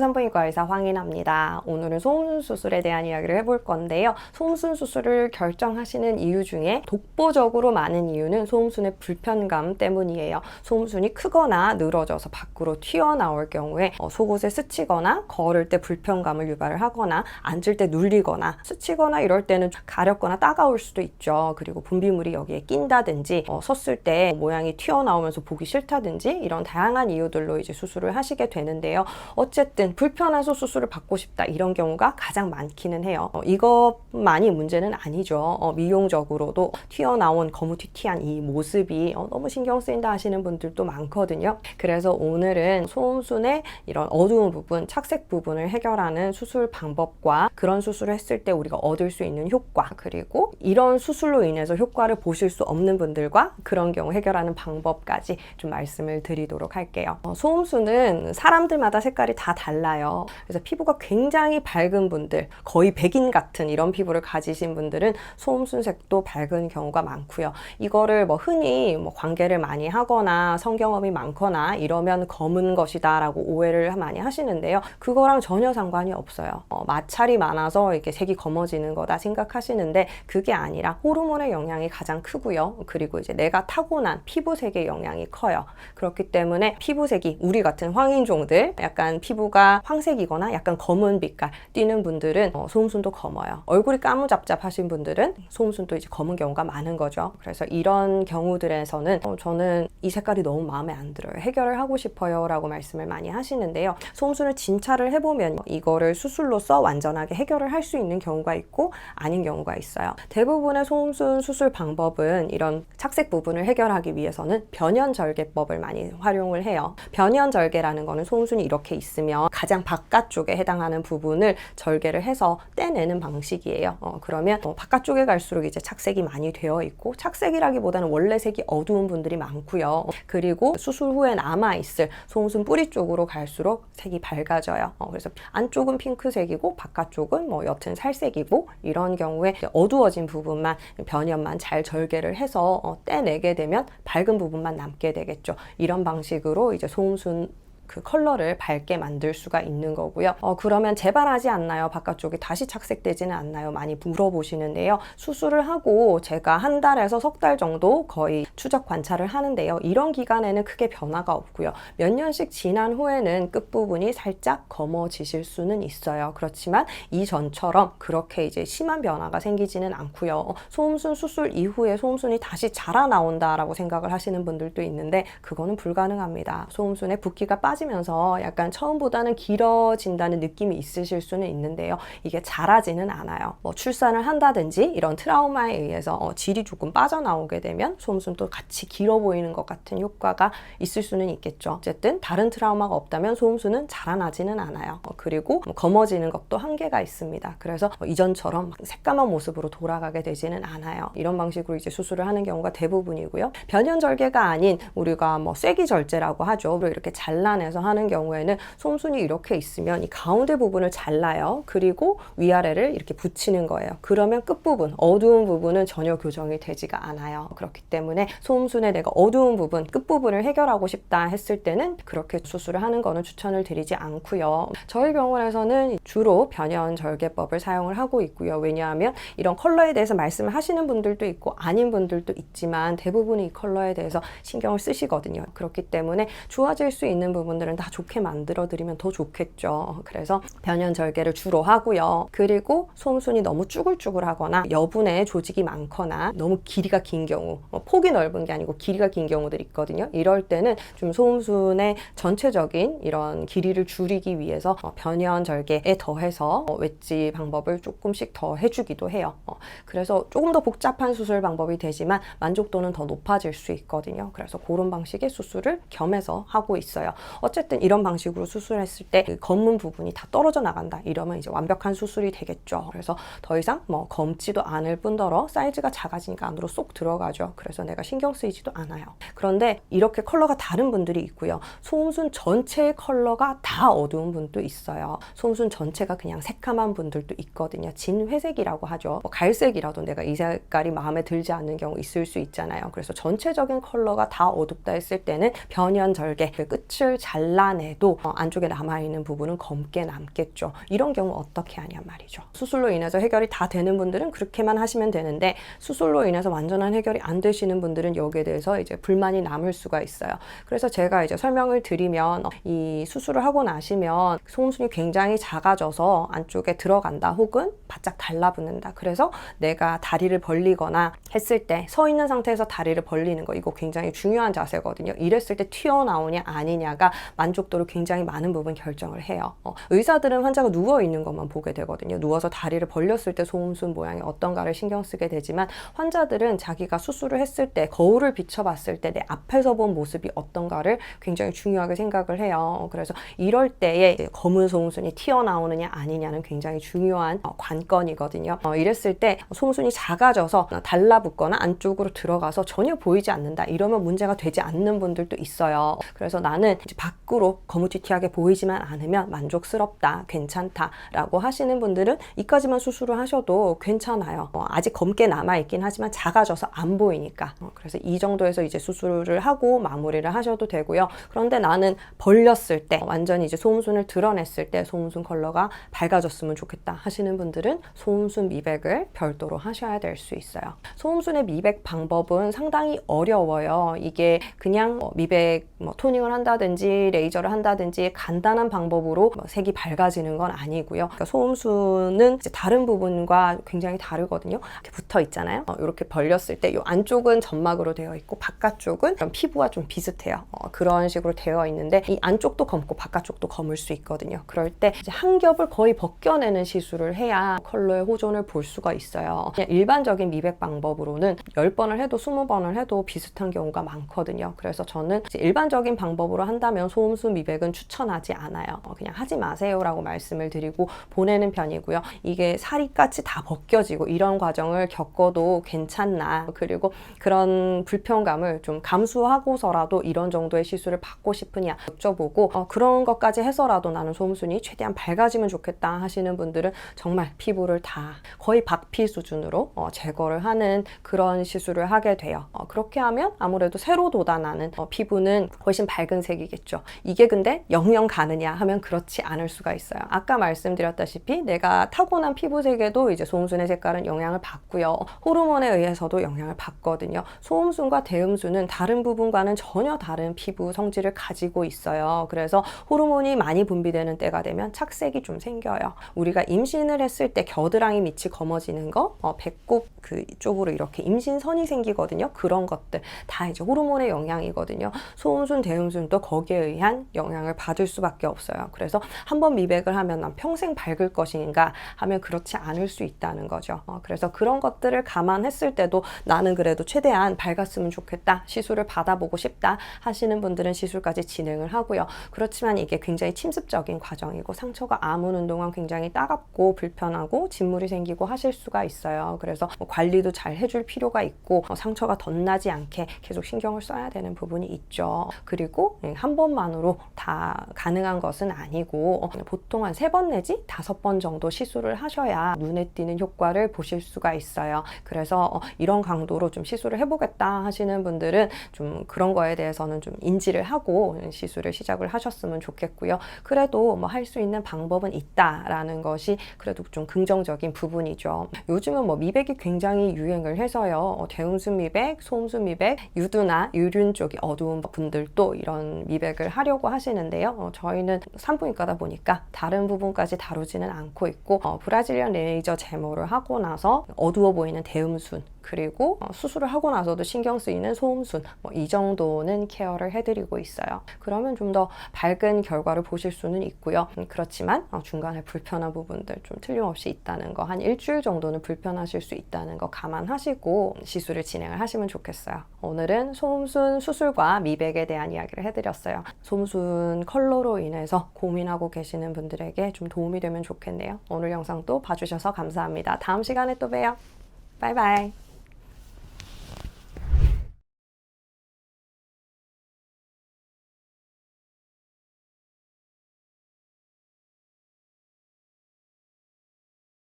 산부인과 의사 황인아입니다. 오늘은 소음순 수술에 대한 이야기를 해볼 건데요. 소음순 수술을 결정하시는 이유 중에 독보적으로 많은 이유는 소음순의 불편감 때문이에요. 소음순이 크거나 늘어져서 밖으로 튀어나올 경우에 속옷에 스치거나 걸을 때 불편감을 유발을 하거나 앉을 때 눌리거나 스치거나 이럴 때는 가렵거나 따가울 수도 있죠. 그리고 분비물이 여기에 낀다든지 섰을 때 모양이 튀어나오면서 보기 싫다든지 이런 다양한 이유들로 이제 수술을 하시게 되는데요. 어쨌든 불편한 수술을 받고 싶다 이런 경우가 가장 많기는 해요. 이것만이 문제는 아니죠. 미용적으로도 튀어나온 거무튀튀한 이 모습이 너무 신경 쓰인다 하시는 분들도 많거든요. 그래서 오늘은 소음순의 이런 어두운 부분, 착색 부분을 해결하는 수술 방법과 그런 수술을 했을 때 우리가 얻을 수 있는 효과, 그리고 이런 수술로 인해서 효과를 보실 수 없는 분들과 그런 경우 해결하는 방법까지 좀 말씀을 드리도록 할게요. 소음순은 사람들마다 색깔이 다 달라요. 그래서 피부가 굉장히 밝은 분들, 거의 백인 같은 이런 피부를 가지신 분들은 소음순색도 밝은 경우가 많고요. 이거를 흔히 관계를 많이 하거나 성경험이 많거나 이러면 검은 것이다 라고 오해를 많이 하시는데요. 그거랑 전혀 상관이 없어요. 마찰이 많아서 이렇게 색이 검어지는 거다 생각하시는데 그게 아니라 호르몬의 영향이 가장 크고요. 그리고 이제 내가 타고난 피부색의 영향이 커요. 그렇기 때문에 피부색이 우리 같은 황인종들, 약간 피부가 황색이거나 약간 검은 빛깔 띠는 분들은 소음순도 검어요. 얼굴이 까무잡잡하신 분들은 소음순도 이제 검은 경우가 많은 거죠. 그래서 이런 경우들에서는 저는 이 색깔이 너무 마음에 안 들어요. 해결을 하고 싶어요 라고 말씀을 많이 하시는데요. 소음순을 진찰을 해보면 이거를 수술로서 완전하게 해결을 할 수 있는 경우가 있고 아닌 경우가 있어요. 대부분의 소음순 수술 방법은 이런 착색 부분을 해결하기 위해서는 변연절개법을 많이 활용을 해요. 변연절개라는 거는 소음순이 이렇게 있으면 가장 바깥쪽에 해당하는 부분을 절개를 해서 떼내는 방식이에요. 그러면 바깥쪽에 갈수록 이제 착색이 많이 되어 있고, 착색이라기보다는 원래 색이 어두운 분들이 많고요. 그리고 수술 후에 남아있을 소음순 뿌리 쪽으로 갈수록 색이 밝아져요. 그래서 안쪽은 핑크색이고 바깥쪽은 옅은 살색이고, 이런 경우에 어두워진 부분만 변연만 잘 절개를 해서 떼내게 되면 밝은 부분만 남게 되겠죠. 이런 방식으로 이제 소음순 그 컬러를 밝게 만들 수가 있는 거고요. 그러면 재발하지 않나요? 바깥쪽이 다시 착색되지는 않나요? 많이 물어보시는데요. 수술을 하고 제가 한 달에서 석 달 정도 거의 추적 관찰을 하는데요. 이런 기간에는 크게 변화가 없고요. 몇 년씩 지난 후에는 끝부분이 살짝 검어지실 수는 있어요. 그렇지만 이전처럼 그렇게 이제 심한 변화가 생기지는 않고요. 소음순 수술 이후에 소음순이 다시 자라나온다라고 생각을 하시는 분들도 있는데 그거는 불가능합니다. 소음순에 붓기가 빠지면서 약간 처음보다는 길어진다는 느낌이 있으실 수는 있는데요. 이게 자라지는 않아요. 출산을 한다든지 이런 트라우마에 의해서 질이 조금 빠져나오게 되면 소음순도 같이 길어 보이는 것 같은 효과가 있을 수는 있겠죠. 어쨌든 다른 트라우마가 없다면 소음순은 자라나지는 않아요. 그리고 검어지는 것도 한계가 있습니다. 그래서 이전처럼 새까만 모습으로 돌아가게 되지는 않아요. 이런 방식으로 이제 수술을 하는 경우가 대부분이고요. 변연절개가 아닌 우리가 쐐기절제라고 하죠. 이렇게 잘라내서 하는 경우에는 소음순이 이렇게 있으면 이 가운데 부분을 잘라요. 그리고 위아래를 이렇게 붙이는 거예요. 그러면 끝부분, 어두운 부분은 전혀 교정이 되지가 않아요. 그렇기 때문에 소음순에 내가 어두운 부분, 끝부분을 해결하고 싶다 했을 때는 그렇게 수술을 하는 거는 추천을 드리지 않고요. 저희 병원에서는 주로 변연절개법을 사용을 하고 있고요. 왜냐하면 이런 컬러에 대해서 말씀을 하시는 분들도 있고 아닌 분들도 있지만 대부분이 이 컬러에 대해서 신경을 쓰시거든요. 그렇기 때문에 좋아질 수 있는 부분들은 다 좋게 만들어 드리면 더 좋겠죠. 그래서 변연절개를 주로 하고요. 그리고 소음순이 너무 쭈글쭈글하거나 여분의 조직이 많거나 너무 길이가 긴 경우, 폭이 넓은 게 아니고 길이가 긴 경우들이 있거든요. 이럴 때는 좀 소음순의 전체적인 이런 길이를 줄이기 위해서 변연절개에 더해서 웨지 방법을 조금씩 더 해주기도 해요. 그래서 조금 더 복잡한 수술 방법이 되지만 만족도는 더 높아질 수 있거든요. 그래서 그런 방식의 수술을 겸해서 하고 있어요. 어쨌든 이런 방식으로 수술했을 때 그 검은 부분이 다 떨어져 나간다 이러면 이제 완벽한 수술이 되겠죠. 그래서 더 이상 검지도 않을 뿐더러 사이즈가 작아지니까 안으로 쏙 들어가죠. 그래서 내가 신경 쓰이지도 않아요. 그런데 이렇게 컬러가 다른 분들이 있고요. 소음순 전체의 컬러가 다 어두운 분도 있어요. 소음순 전체가 그냥 새카만 분들도 있거든요. 진회색이라고 하죠. 갈색이라도 내가 이 색깔이 마음에 들지 않는 경우 있을 수 있잖아요. 그래서 전체적인 컬러가 다 어둡다 했을 때는 변연절개 그 끝을 잘라내도 안쪽에 남아있는 부분은 검게 남겠죠. 이런 경우 어떻게 하냐 말이죠. 수술로 인해서 해결이 다 되는 분들은 그렇게만 하시면 되는데, 수술로 인해서 완전한 해결이 안 되시는 분들은 여기에 대해서 이제 불만이 남을 수가 있어요. 그래서 제가 이제 설명을 드리면, 이 수술을 하고 나시면 소음순이 굉장히 작아져서 안쪽에 들어간다, 혹은 바짝 달라붙는다. 그래서 내가 다리를 벌리거나 했을 때 서 있는 상태에서 다리를 벌리는 거, 이거 굉장히 중요한 자세거든요. 이랬을 때 튀어나오냐 아니냐가 만족도를 굉장히 많은 부분 결정을 해요. 의사들은 환자가 누워 있는 것만 보게 되거든요. 누워서 다리를 벌렸을 때 소음순 모양이 어떤가를 신경 쓰게 되지만, 환자들은 자기가 수술을 했을 때 거울을 비춰봤을 때 내 앞에서 본 모습이 어떤가를 굉장히 중요하게 생각을 해요. 그래서 이럴 때에 검은 소음순이 튀어나오느냐 아니냐는 굉장히 중요한 관건이거든요. 이랬을 때 소음순이 작아져서 달라붙거나 안쪽으로 들어가서 전혀 보이지 않는다, 이러면 문제가 되지 않는 분들도 있어요. 그래서 나는 이제 밖으로 거무튀튀하게 보이지만 않으면 만족스럽다, 괜찮다 라고 하시는 분들은 이까지만 수술을 하셔도 괜찮아요. 아직 검게 남아있긴 하지만 작아져서 안 보이니까. 그래서 이 정도에서 이제 수술을 하고 마무리를 하셔도 되고요. 그런데 나는 벌렸을 때, 완전히 이제 소음순을 드러냈을 때 소음순 컬러가 밝아졌으면 좋겠다 하시는 분들은 소음순 미백을 별도로 하셔야 될 수 있어요. 소음순의 미백 방법은 상당히 어려워요. 이게 그냥 미백 토닝을 한다든지 레이저를 한다든지 간단한 방법으로 색이 밝아지는 건 아니고요. 그러니까 소음순은 이제 다른 부분과 굉장히 다르거든요. 이렇게 붙어 있잖아요. 이렇게 벌렸을 때 이 안쪽은 점막으로 되어 있고 바깥쪽은 피부와 좀 비슷해요. 그런 식으로 되어 있는데, 이 안쪽도 검고 바깥쪽도 검을 수 있거든요. 그럴 때 이제 한 겹을 거의 벗겨내는 시술을 해야 컬러의 호전을 볼 수가 있어요. 그냥 일반적인 미백 방법으로는 10번을 해도 20번을 해도 비슷한 경우가 많거든요. 그래서 저는 이제 일반적인 방법으로 한다면 소음순 미백은 추천하지 않아요. 그냥 하지 마세요 라고 말씀을 드리고 보내는 편이고요. 이게 살이 같이 다 벗겨지고 이런 과정을 겪어도 괜찮나, 그리고 그런 불편감을 좀 감수하고서라도 이런 정도의 시술을 받고 싶으냐 여쭤보고, 그런 것까지 해서라도 나는 소음순이 최대한 밝아지면 좋겠다 하시는 분들은 정말 피부를 다 거의 박피 수준으로 제거를 하는 그런 시술을 하게 돼요. 그렇게 하면 아무래도 새로 돋아나는 피부는 훨씬 밝은 색이겠죠. 이게 근데 영영 가느냐 하면 그렇지 않을 수가 있어요. 아까 말씀드렸다시피 내가 타고난 피부색에도 이제 소음순의 색깔은 영향을 받고요. 호르몬에 의해서도 영향을 받거든요. 소음순과 대음순은 다른 부분과는 전혀 다른 피부 성질을 가지고 있어요. 그래서 호르몬이 많이 분비되는 때가 되면 착색이 좀 생겨요. 우리가 임신을 했을 때 겨드랑이 밑이 검어지는 거, 배꼽 그쪽으로 이렇게 임신선이 생기거든요. 그런 것들 다 이제 호르몬의 영향이거든요. 소음순, 대음순도 거기에 의한 영향을 받을 수밖에 없어요. 그래서 한번 미백을 하면 난 평생 밝을 것인가 하면 그렇지 않을 수 있다는 거죠. 그래서 그런 것들을 감안했을 때도 나는 그래도 최대한 밝았으면 좋겠다, 시술을 받아보고 싶다 하시는 분들은 시술까지 진행을 하고요. 그렇지만 이게 굉장히 침습적인 과정이고 상처가 아무는 동안 굉장히 따갑고 불편하고 진물이 생기고 하실 수가 있어요. 그래서 관리도 잘 해줄 필요가 있고 상처가 덧나지 않게 계속 신경을 써야 되는 부분이 있죠. 그리고 한 번만으로 다 가능한 것은 아니고 보통 한 3번 내지 5번 정도 시술을 하셔야 눈에 띄는 효과를 보실 수가 있어요. 그래서 이런 강도로 좀 시술을 해보겠다 하시는 분들은 좀 그런 거에 대해서는 좀 인지를 하고 시술을 시작을 하셨으면 좋겠고요. 그래도 뭐 할 수 있는 방법은 있다라는 것이 그래도 좀 긍정적인 부분이죠. 요즘은 뭐 미백이 굉장히 유행을 해서요. 대음순 미백, 소음순 미백, 유두나 유륜 쪽이 어두운 분들도 이런 미백을 하려고 하시는데요. 저희는 산부인과다 보니까 다른 부분까지 다루지는 않고 있고, 브라질리안 레이저 제모를 하고 나서 어두워 보이는 대음순, 그리고 수술을 하고 나서도 신경 쓰이는 소음순, 이 정도는 케어를 해드리고 있어요. 그러면 좀 더 밝은 결과를 보실 수는 있고요. 그렇지만 중간에 불편한 부분들 좀 틀림없이 있다는 거, 한 일주일 정도는 불편하실 수 있다는 거 감안하시고 시술을 진행을 하시면 좋겠어요. 오늘은 소음순 수술과 미백에 대한 이야기를 해드렸어요. 소음순 컬러로 인해서 고민하고 계시는 분들에게 좀 도움이 되면 좋겠네요. 오늘 영상도 봐주셔서 감사합니다. 다음 시간에 또 봬요. 바이바이.